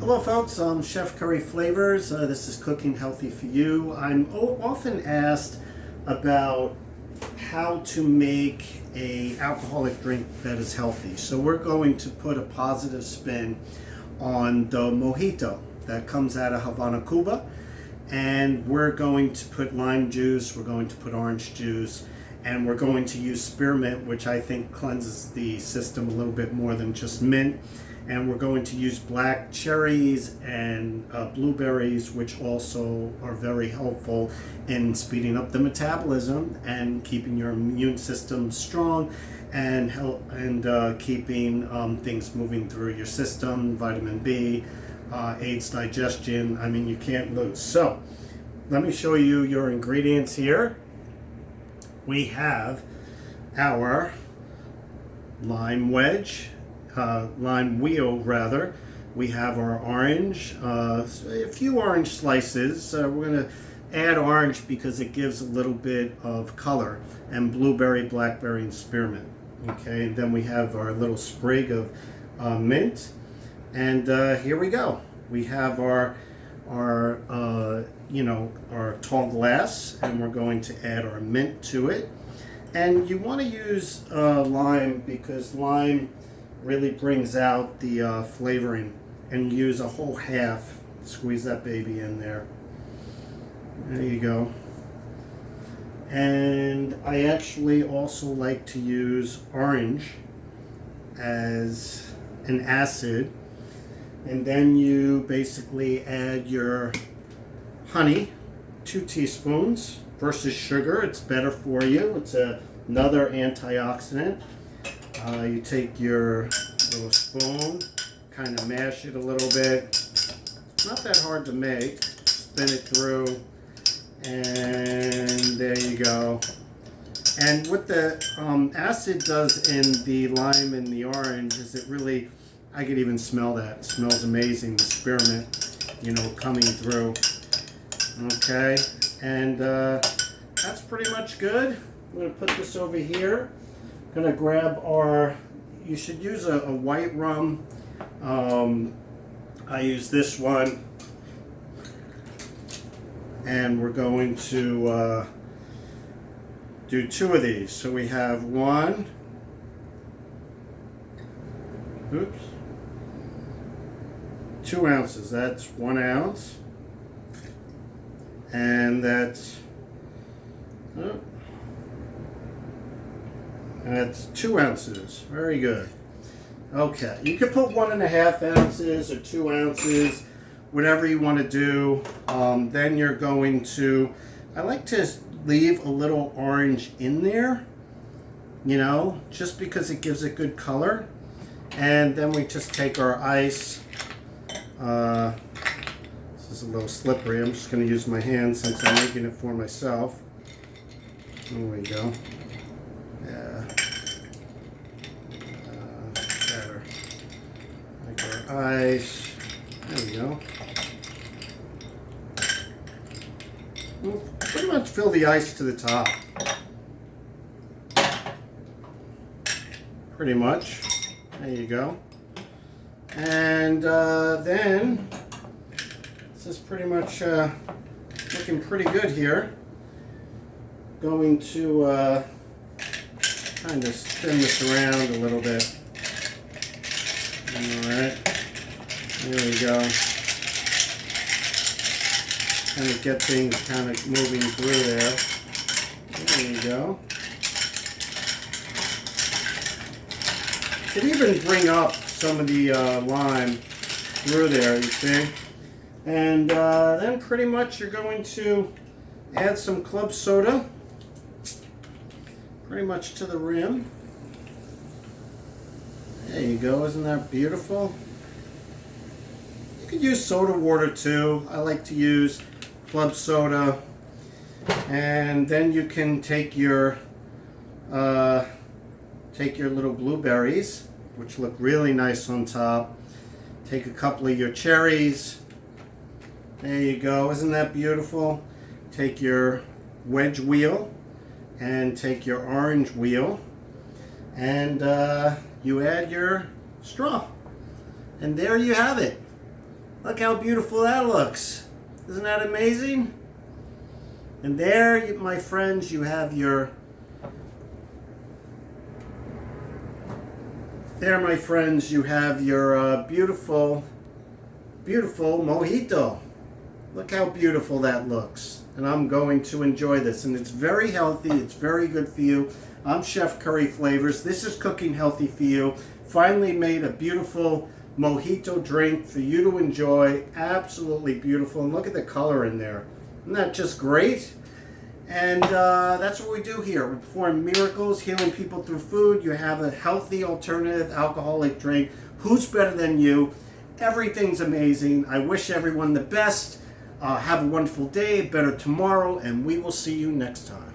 Hello folks, I'm Chef Curry Flavors. This is Cooking Healthy for You. I'm often asked about how to make a alcoholic drink that is healthy. So we're going to put a positive spin on the Mojito that comes out of Havana, Cuba. And we're going to put lime juice, we're going to put orange juice, and we're going to use spearmint, which I think cleanses the system a little bit more than just mint. And we're going to use black cherries and blueberries, which also are very helpful in speeding up the metabolism and keeping your immune system strong and keeping things moving through your system, vitamin B, aids digestion. I mean, you can't lose. So let me show you your ingredients here. We have our lime wheel rather. We have our orange, a few orange slices. We're going to add orange because it gives a little bit of color, and blueberry, blackberry, and spearmint. Okay, and then we have our little sprig of mint, and here we go. We have our tall glass, and we're going to add our mint to it. And you want to use lime because lime really brings out the flavoring, and use a whole half. Squeeze that baby in there. There you go. And I actually also like to use orange as an acid, and then you basically add your honey, 2 teaspoons versus sugar. It's better for you. It's another antioxidant. You take your little spoon, kind of mash it a little bit. It's not that hard to make. Spin it through, and there you go. And what the acid does in the lime and the orange is it really, I could even smell that. It smells amazing, the spearmint, coming through. Okay, and that's pretty much good. I'm going to put this over here. Gonna grab you should use a white rum. I use this one, and we're going to do 2 of these. So we have 2 ounces. That's 1 ounce, and that's 2 ounces. Very good. Okay, you can put 1.5 ounces or 2 ounces, whatever you want to do. Then you're going to, I like to leave a little orange in there, just because it gives it good color. And then we just take our ice. This is a little slippery. I'm just going to use my hand since I'm making it for myself. There we go. Yeah. Better. Like our ice. There we go. We'll pretty much fill the ice to the top. Pretty much. There you go. And then this is pretty much looking pretty good here. Going to kind of spin this around a little bit. Alright, there we go. Kind of get things kind of moving through there. There you go. Could even bring up some of the lime through there, you see. And then pretty much you're going to add some club soda. Pretty much to the rim. There you go, isn't that beautiful? You could use soda water too. I like to use club soda. And then you can take your little blueberries, which look really nice on top. Take a couple of your cherries. There you go, isn't that beautiful? Take your wedge wheel and take your orange wheel, and you add your straw, and there you have it. Look how beautiful that looks. Isn't that amazing? And there, my friends, you have your... There, my friends, you have your beautiful, beautiful mojito. Look how beautiful that looks. And I'm going to enjoy this. And it's very healthy. It's very good for you. I'm Chef Curry Flavors. This is Cooking Healthy for You. Finally made a beautiful mojito drink for you to enjoy. Absolutely beautiful. And look at the color in there. Isn't that just great? And that's what we do here. We perform miracles, healing people through food. You have a healthy alternative alcoholic drink. Who's better than you? Everything's amazing. I wish everyone the best. Have a wonderful day, better tomorrow, and we will see you next time.